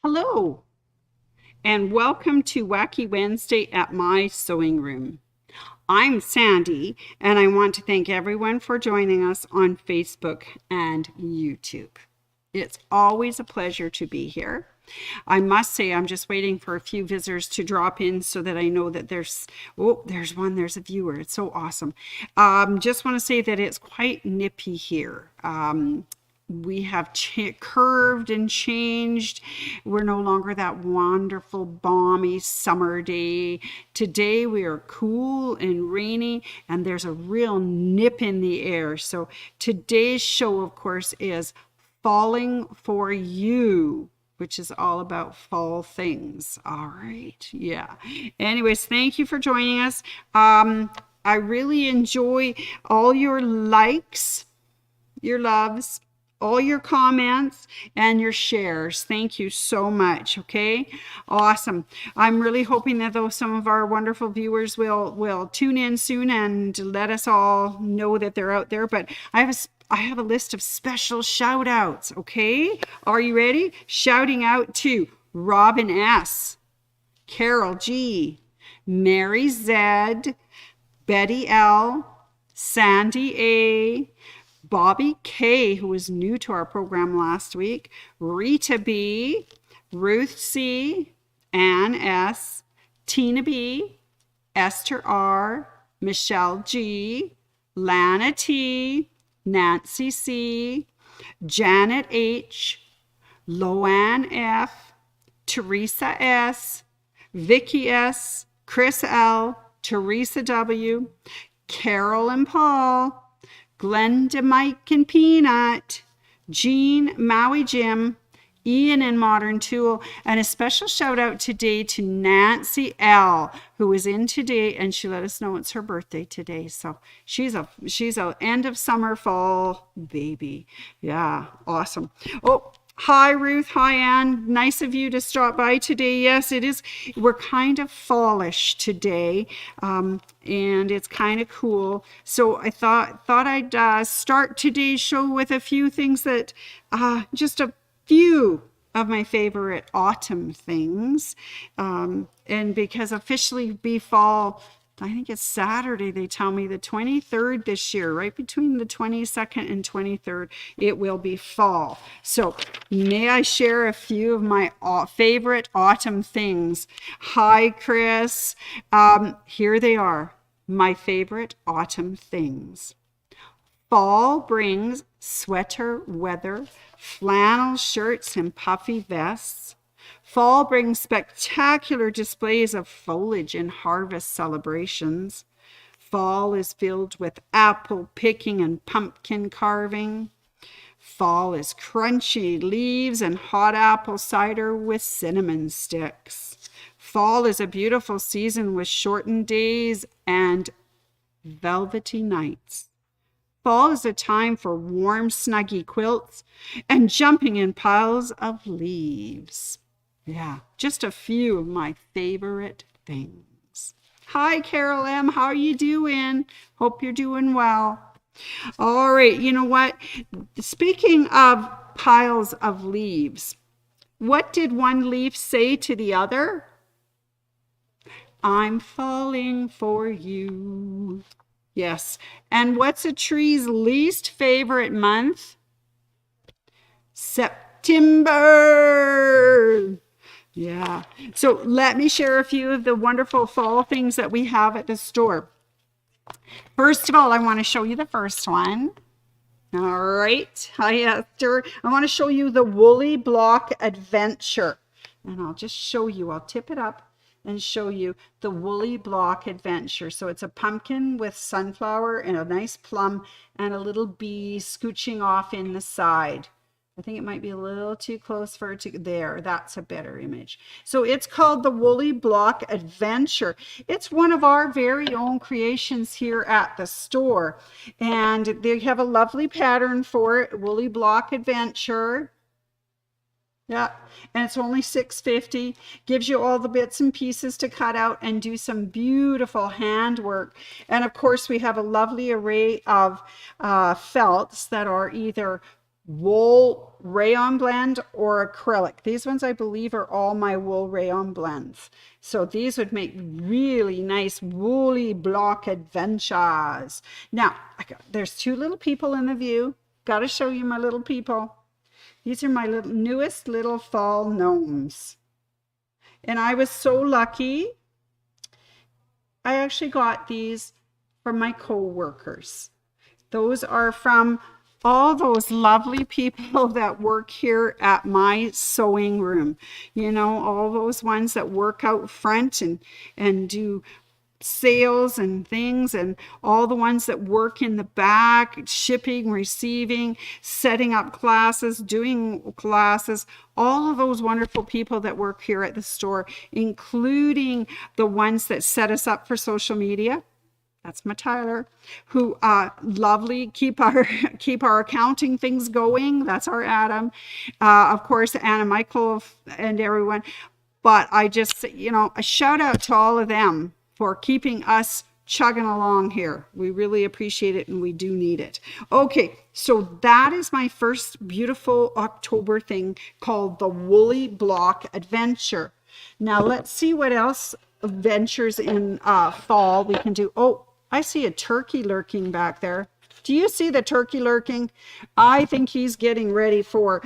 Hello, and welcome to Wacky Wednesday at my sewing room. I'm Sandy, and I want to thank everyone for joining us on Facebook and YouTube. It's always a pleasure to be here. I must say, I'm just waiting for a few visitors to drop in so that I know that there's a viewer. It's so awesome. Just want to say that it's quite nippy here. We have curved and changed. We're no longer that wonderful, balmy summer day. Today we are cool and rainy, and there's a real nip in the air. So today's show, of course, is Falling for You, which is all about fall things. All right. Yeah. Anyways, thank you for joining us. I really enjoy all your likes, your loves, all your comments, and your shares. Thank you so much. Okay, awesome. I'm really hoping that some of our wonderful viewers will tune in soon and let us all know that they're out there. But I have a list of special shout outs. Okay, are you ready? Shouting out to Robin S, Carol G, Mary Z, Betty L, Sandy A, Bobby K, who was new to our program last week, Rita B, Ruth C, Ann S, Tina B, Esther R, Michelle G, Lana T, Nancy C, Janet H, Loanne F, Teresa S, Vicky S, Chris L, Teresa W, Carol and Paul, Glenda, Mike and Peanut, Jean, Maui Jim, Ian and Modern Tool, and a special shout out today to Nancy L, who is in today, and she let us know it's her birthday today. So she's a end of summer fall baby. Yeah, awesome. Oh, hi Ruth, hi Ann. Nice of you to stop by today. Yes, it is. We're kind of fallish today, and it's kind of cool. So I thought I'd start today's show with a few things that just a few of my favorite autumn things, and because officially be fall, I think it's Saturday, they tell me the 23rd this year, right between the 22nd and 23rd, it will be fall. So may I share a few of my favorite autumn things? Hi, Chris. Here they are, my favorite autumn things. Fall brings sweater weather, flannel shirts and puffy vests. Fall brings spectacular displays of foliage and harvest celebrations. Fall is filled with apple picking and pumpkin carving. Fall is crunchy leaves and hot apple cider with cinnamon sticks. Fall is a beautiful season with shortened days and velvety nights. Fall is a time for warm, snuggy quilts and jumping in piles of leaves. Yeah, just a few of my favorite things. Hi, Carol M. How are you doing? Hope you're doing well. All right, you know what? Speaking of piles of leaves, what did one leaf say to the other? I'm falling for you. Yes. And what's a tree's least favorite month? September. Yeah. So let me share a few of the wonderful fall things that we have at the store. First of all, I want to show you the first one. All right. Hi, Esther. I want to show you the Woolly Block Adventure. And I'll just show you. I'll tip it up and show you the Woolly Block Adventure. So it's a pumpkin with sunflower and a nice plum and a little bee scooching off in the side. I think it might be a little too close for it to there. That's a better image. So it's called the Woolly Block Adventure. It's one of our very own creations here at the store. And they have a lovely pattern for it, Woolly Block Adventure. Yeah, and it's only $6.50. Gives you all the bits and pieces to cut out and do some beautiful handwork. And of course, we have a lovely array of felts that are either wool rayon blend or acrylic. These ones I believe are all my wool rayon blends. So these would make really nice woolly block adventures. Now, there's two little people in the view. Got to show you my little people. These are my newest little fall gnomes. And I was so lucky. I actually got these from my co-workers. Those are from all those lovely people that work here at my sewing room. You know, all those ones that work out front and do sales and things, and all the ones that work in the back, shipping, receiving, setting up classes, doing classes, all of those wonderful people that work here at the store, including the ones that set us up for social media. That's my Tyler, who lovely keep our accounting things going. That's our Adam. Of course, Anna, Michael, and everyone. But I just, a shout out to all of them for keeping us chugging along here. We really appreciate it, and we do need it. Okay, so that is my first beautiful October thing called the Woolly Block Adventure. Now let's see what else adventures in fall we can do. Oh, I see a turkey lurking back there. Do you see the turkey lurking? I think he's getting ready for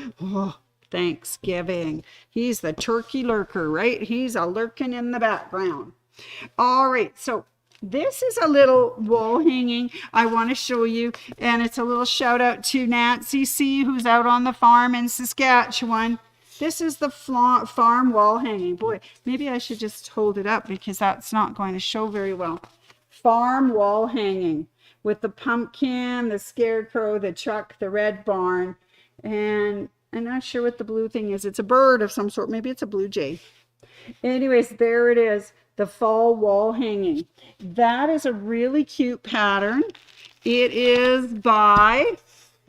Thanksgiving. He's the turkey lurker, right? He's a lurking in the background. All right, so this is a little wall hanging I want to show you, and it's a little shout out to Nancy C, who's out on the farm in Saskatchewan. This is the farm wall hanging. Boy, maybe I should just hold it up because that's not going to show very well. Farm wall hanging with the pumpkin, the scarecrow, the truck, the red barn, and I'm not sure what the blue thing is. It's a bird of some sort. Maybe it's a blue jay. Anyways, there it is, the fall wall hanging. That is a really cute pattern. It is by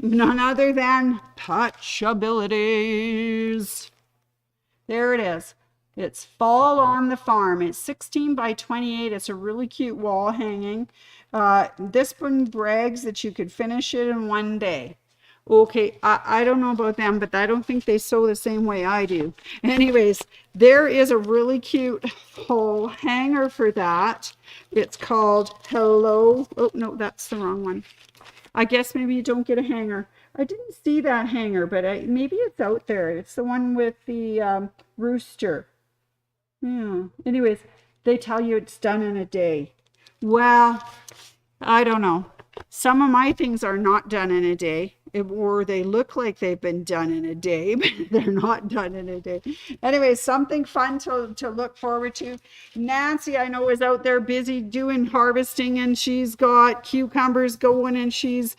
none other than Touchabilities. There it is. It's Fall on the Farm. It's 16 by 28. It's a really cute wall hanging. This one brags that you could finish it in one day. Okay, I don't know about them, but I don't think they sew the same way I do. Anyways, there is a really cute whole hanger for that. It's called Hello. Oh, no, that's the wrong one. I guess maybe you don't get a hanger. I didn't see that hanger, but maybe it's out there. It's the one with the rooster. Yeah. Anyways, they tell you it's done in a day. Well, I don't know. Some of my things are not done in a day, or they look like they've been done in a day, but they're not done in a day. Anyway, something fun to look forward to. Nancy, I know, is out there busy doing harvesting, and she's got cucumbers going, and she's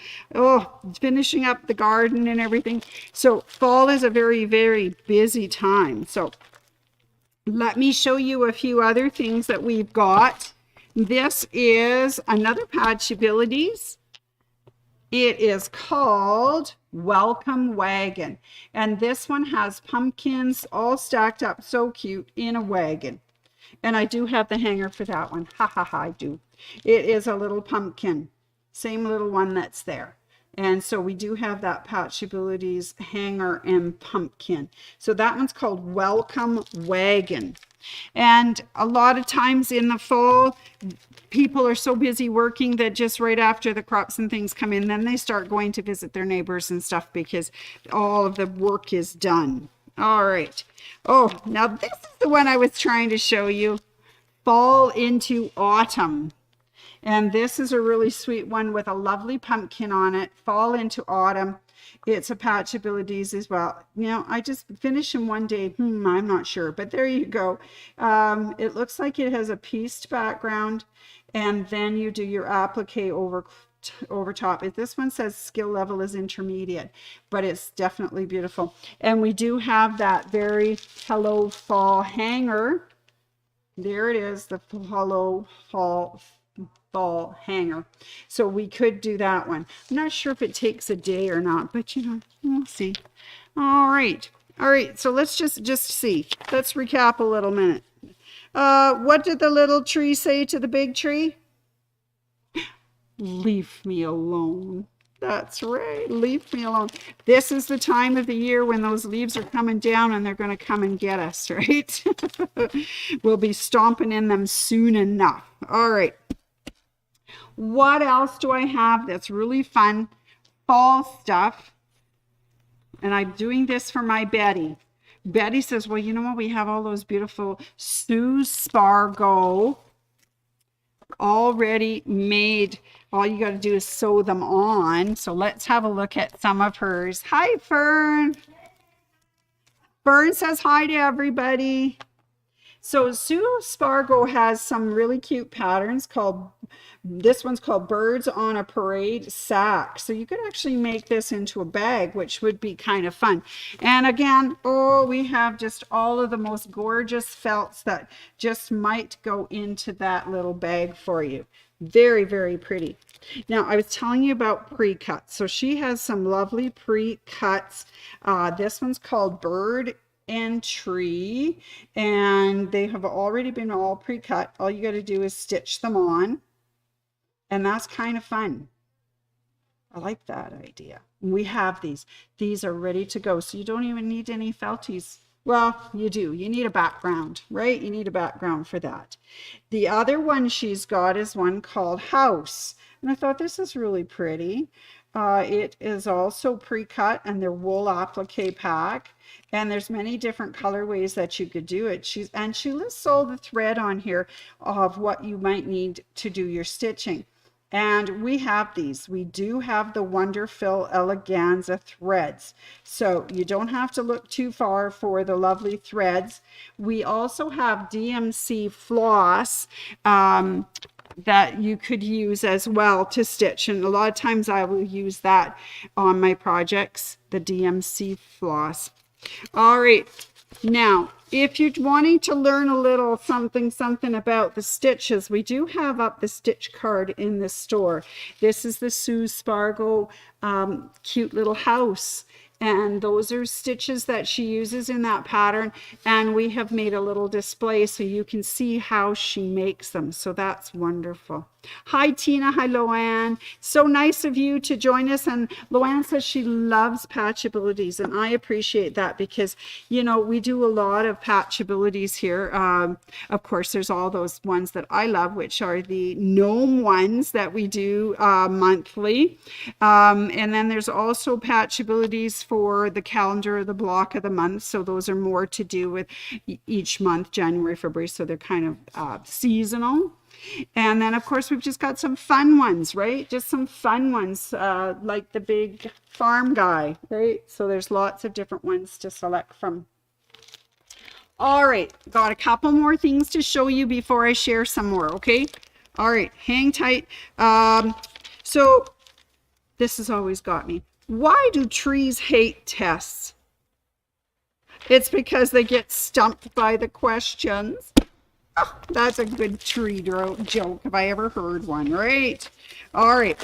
finishing up the garden and everything. So fall is a very, very busy time. So let me show you a few other things that we've got. This is another Patchabilities. It is called Welcome Wagon. And this one has pumpkins all stacked up so cute in a wagon. And I do have the hanger for that one. Ha ha ha, I do. It is a little pumpkin. Same little one that's there. And so we do have that Patchabilities hanger and pumpkin. So that one's called Welcome Wagon. And a lot of times in the fall, people are so busy working that just right after the crops and things come in, then they start going to visit their neighbors and stuff because all of the work is done. All right. Oh, now this is the one I was trying to show you. Fall into Autumn. And this is a really sweet one with a lovely pumpkin on it. Fall into Autumn. It's a Patchabilities as well. I just finished in one day. I'm not sure, but there you go. It looks like it has a pieced background, and then you do your applique over top. This one says skill level is intermediate, but it's definitely beautiful. And we do have that very Hello Fall hanger. There it is, the Hello Fall hanger. So we could do that one. I'm not sure if it takes a day or not, but we'll see. All right, so let's just see. Let's recap a little minute. What did the little tree say to the big tree? Leave me alone. That's right. Leave me alone. This is the time of the year when those leaves are coming down and they're going to come and get us, right? We'll be stomping in them soon enough. All right. What else do I have that's really fun? Fall stuff. And I'm doing this for my Betty. Betty says, well, you know what? We have all those beautiful Sue Spargo already made. All you got to do is sew them on. So let's have a look at some of hers. Hi, Fern. Fern says hi to everybody. So Sue Spargo has some really cute patterns called, this one's called Birds on a Parade Sack. So you could actually make this into a bag, which would be kind of fun. And again, oh, we have just all of the most gorgeous felts that just might go into that little bag for you. Very, very pretty. Now, I was telling you about pre-cuts. So she has some lovely pre-cuts. This one's called Bird and Tree, and they have already been all pre-cut. All you got to do is stitch them on, and that's kind of fun. I like that idea. We have these. These are ready to go, so you don't even need any felties. Well, you do. You need a background, right? You need a background for that. The other one she's got is one called House, and I thought this is really pretty. It is also pre-cut, and they're wool applique pack, and there's many different colorways that you could do it. She lists all the thread on here of what you might need to do your stitching. And we have these. We do have the Wonderful Eleganza threads, so you don't have to look too far for the lovely threads. We also have DMC floss that you could use as well to stitch, and a lot of times I will use that on my projects, the DMC floss. All right, now if you're wanting to learn a little something about the stitches, we do have up the stitch card in the store. This is the Sue Spargo cute little house, and those are stitches that she uses in that pattern, and we have made a little display so you can see how she makes them. So that's wonderful. Hi Tina, hi Loanne. So nice of you to join us. And Loanne says she loves patchabilities, and I appreciate that because, you know, we do a lot of patchabilities here. Of course, there's all those ones that I love, which are the gnome ones that we do monthly. And then there's also patchabilities for the calendar or the block of the month. So those are more to do with each month, January, February. So they're kind of seasonal. And then, of course, we've just got some fun ones, right? Just some fun ones, like the big farm guy, right? So there's lots of different ones to select from. All right, got a couple more things to show you before I share some more, okay? All right, hang tight. So this has always got me. Why do trees hate tests? It's because they get stumped by the questions. Oh, that's a good tree joke if I ever heard one, right? All right.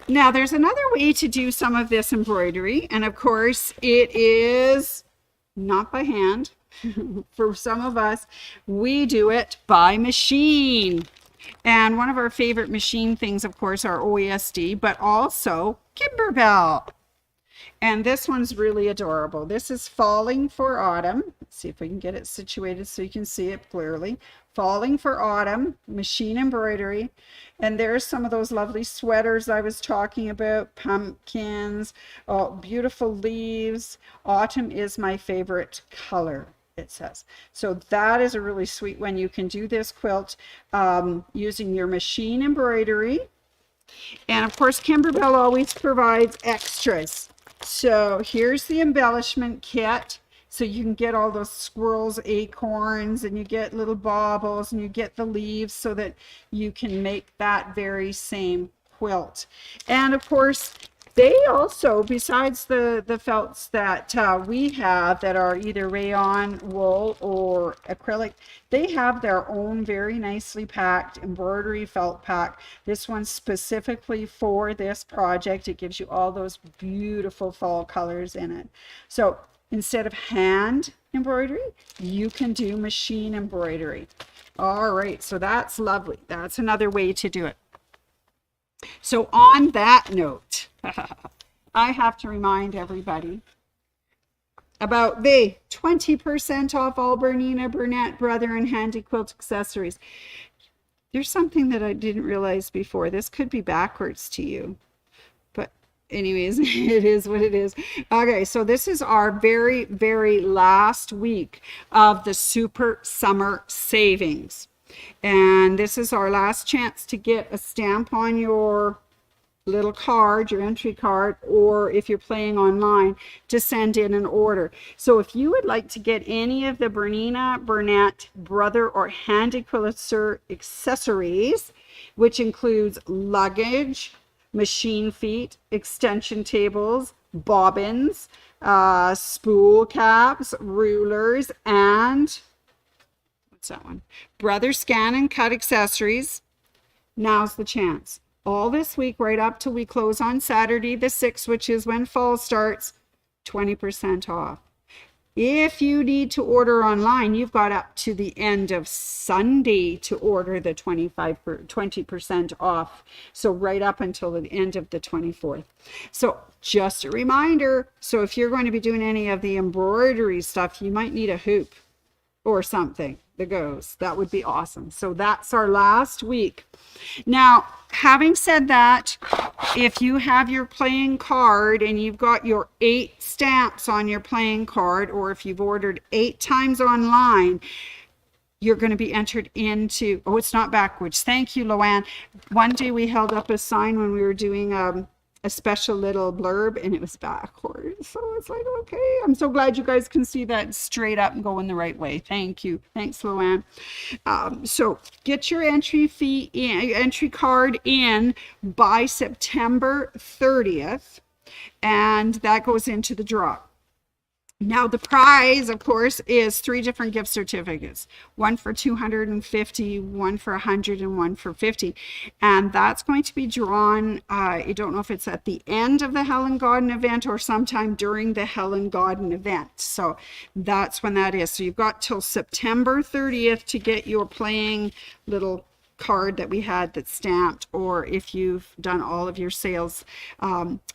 Now, there's another way to do some of this embroidery, and of course, it is not by hand. For some of us, we do it by machine. And one of our favorite machine things, of course, are OESD, but also Kimberbell. And this one's really adorable. This is Falling for Autumn. Let's see if we can get it situated so you can see it clearly. Falling for Autumn, machine embroidery. And there's some of those lovely sweaters I was talking about, pumpkins, oh, beautiful leaves. Autumn is my favorite color, it says. So that is a really sweet one. You can do this quilt using your machine embroidery. And of course, Kimberbell always provides extras. So here's the embellishment kit. So you can get all those squirrels, acorns, and you get little baubles, and you get the leaves so that you can make that very same quilt. And of course, they also, besides the felts that we have that are either rayon, wool, or acrylic, they have their own very nicely packed embroidery felt pack. This one's specifically for this project. It gives you all those beautiful fall colors in it. So instead of hand embroidery, you can do machine embroidery. All right, so that's lovely. That's another way to do it. So on that note, I have to remind everybody about the 20% off all Bernina, Burnett, Brother, and Handy Quilt accessories. There's something that I didn't realize before. This could be backwards to you. But anyways, it is what it is. Okay, so this is our very, very last week of the Super Summer Savings. And this is our last chance to get a stamp on your little card, your entry card, or if you're playing online, to send in an order. So if you would like to get any of the Bernina, Burnett, Brother, or Handy Quilter accessories, which includes luggage, machine feet, extension tables, bobbins, spool caps, rulers, and what's that one? Brother scan and cut accessories. Now's the chance. All this week, right up till we close on Saturday the 6th, which is when fall starts, 20% off. If you need to order online, you've got up to the end of Sunday to order the 20% off. So right up until the end of the 24th. So just a reminder. So if you're going to be doing any of the embroidery stuff, you might need a hoop or something that goes. That would be awesome. So that's our last week. Now, having said that, if you have your playing card and you've got your 8 stamps on your playing card, or if you've ordered 8 times online, you're going to be entered into, oh, it's not backwards. Thank you, Loanne. One day we held up a sign when we were doing a special little blurb, and it was backwards. So it's like, okay, I'm so glad you guys can see that straight up and going the right way. Thank you. Thanks, Loanne. So get your entry card in by September 30th, and that goes into the draw. Now, the prize, of course, is 3 different gift certificates, one for $250, one for $100, and one for $50. And that's going to be drawn, I don't know if it's at the end of the Helen Godden event or sometime during the Helen Godden event. So that's when that is. So you've got till September 30th to get your playing little card that we had that's stamped, or if you've done all of your sales.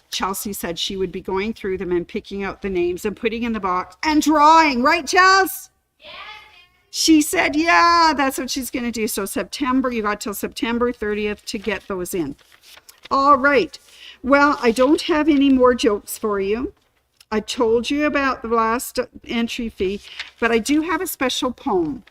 Chelsea said she would be going through them and picking out the names and putting in the box and drawing, right, Chels? Yeah. She said, yeah, that's what she's going to do. So September, you got till September 30th to get those in. All right. Well, I don't have any more jokes for you. I told you about the last entry fee, but I do have a special poem.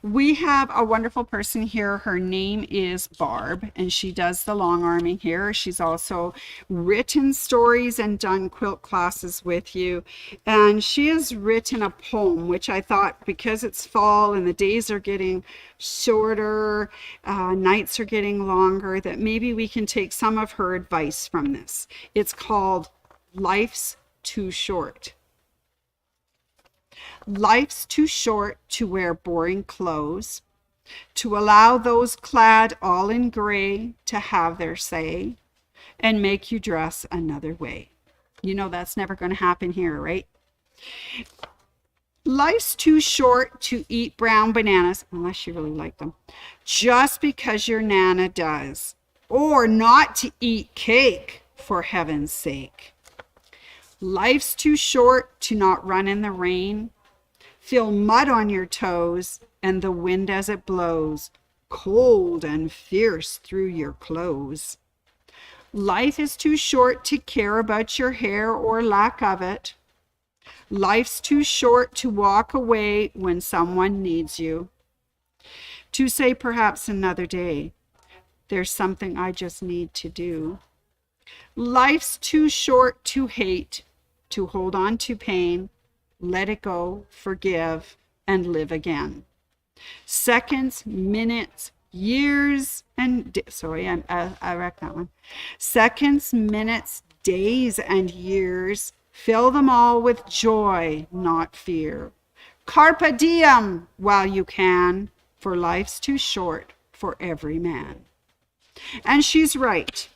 We have a wonderful person here. Her name is Barb, and she does the long arming here. She's also written stories and done quilt classes with you. And she has written a poem, which I thought, because it's fall and the days are getting shorter, nights are getting longer, that maybe we can take some of her advice from this. It's called Life's Too Short. Life's too short to wear boring clothes, to allow those clad all in gray to have their say and make you dress another way. You know that's never going to happen here, right? Life's too short to eat brown bananas, unless you really like them, just because your Nana does, or not to eat cake, for heaven's sake. Life's too short to not run in the rain, feel mud on your toes and the wind as it blows, cold and fierce through your clothes. Life is too short to care about your hair or lack of it. Life's too short to walk away when someone needs you. To say perhaps another day, there's something I just need to do. Life's too short to hate, to hold on to pain, let it go, forgive, and live again. Seconds, minutes, years, and I wrecked that one. Seconds, minutes, days, and years, fill them all with joy, not fear. Carpe diem while you can, for life's too short for every man. And she's right.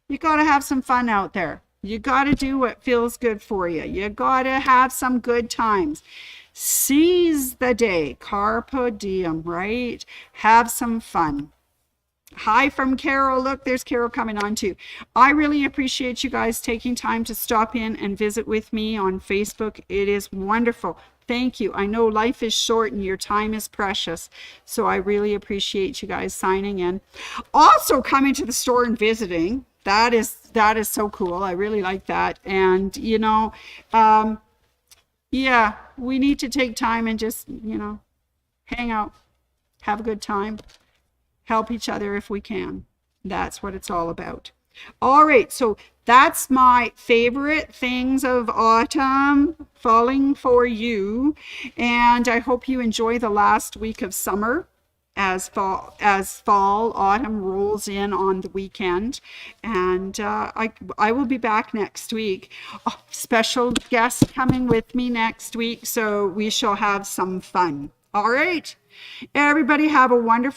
You got to have some fun out there. You got to do what feels good for you. You got to have some good times. Seize the day. Carpe diem, right? Have some fun. Hi from Carol. Look, there's Carol coming on too. I really appreciate you guys taking time to stop in and visit with me on Facebook. It is wonderful. Thank you. I know life is short and your time is precious. So I really appreciate you guys signing in. Also coming to the store and visiting. That is so cool. I really like that. And yeah, we need to take time and just, hang out, have a good time, help each other if we can. That's what it's all about. All right, so that's my favorite things of autumn falling for you. And I hope you enjoy the last week of summer as fall autumn rolls in on the weekend. And I will be back next week. Oh, special guest coming with me next week, so we shall have some fun. All right, everybody have a wonderful